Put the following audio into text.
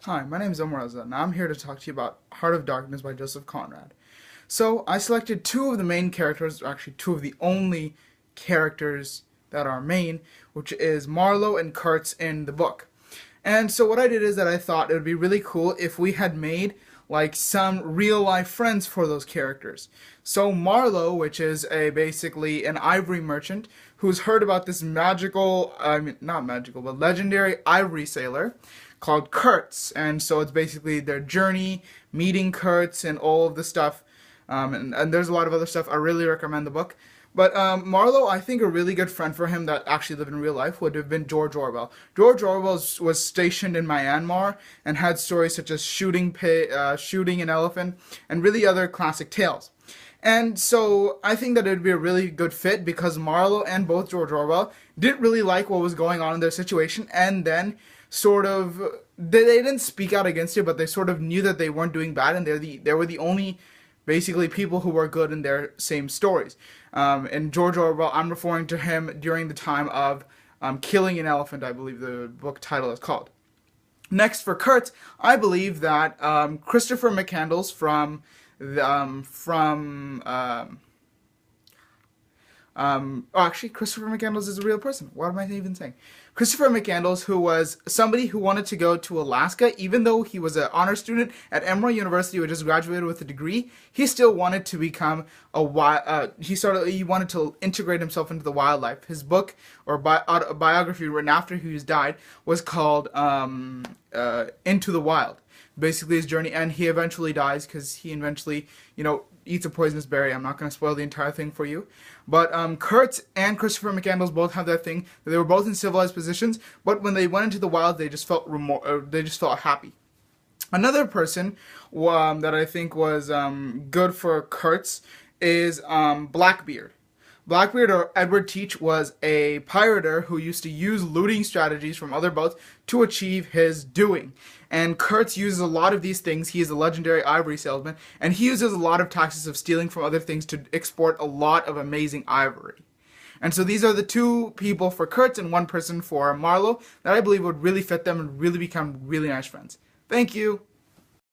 Hi, my name is Omar Azza, and I'm here to talk to you about Heart of Darkness by Joseph Conrad. So, I selected two of the main characters, or actually two of the only characters that are main, which is Marlowe and Kurtz in the book. And so what I did is that I thought it would be really cool if we had made like some real life friends for those characters. So Marlowe, which is a basically an ivory merchant who's heard about this magical, I mean not magical, but legendary ivory sailor called Kurtz, and so it's basically their journey, meeting Kurtz, and all of the stuff. And there's a lot of other stuff. I really recommend the book. But Marlowe, I think a really good friend for him that actually lived in real life would have been George Orwell. George Orwell was stationed in Myanmar and had stories such as shooting an elephant, and really other classic tales. And so I think that it would be a really good fit because Marlowe and both George Orwell didn't really like what was going on in their situation, and then sort of they didn't speak out against it, but they sort of knew that they weren't doing bad, and they were the only basically people who were good in their same stories. And George Orwell, I'm referring to him during the time of Killing an Elephant, I believe the book title is called. Next, for Kurtz, I believe that Christopher McCandless actually, Christopher McCandless is a real person. What am I even saying? Christopher McCandless, who was somebody who wanted to go to Alaska, even though he was an honor student at Emory University, who just graduated with a degree, he still wanted to become he wanted to integrate himself into the wildlife. His book or biography written after he was died was called Into the Wild. Basically, his journey, and he eventually dies because he eventually, eats a poisonous berry. I'm not going to spoil the entire thing for you. But Kurtz and Christopher McCandless both have that thing. They were both in civilized positions, but when they went into the wild, they just felt they just felt happy. Another person that I think was good for Kurtz is Blackbeard. Blackbeard, or Edward Teach, was a pirater who used to use looting strategies from other boats to achieve his doing. And Kurtz uses a lot of these things. He is a legendary ivory salesman, and he uses a lot of tactics of stealing from other things to export a lot of amazing ivory. And so these are the two people for Kurtz and one person for Marlowe that I believe would really fit them and really become really nice friends. Thank you.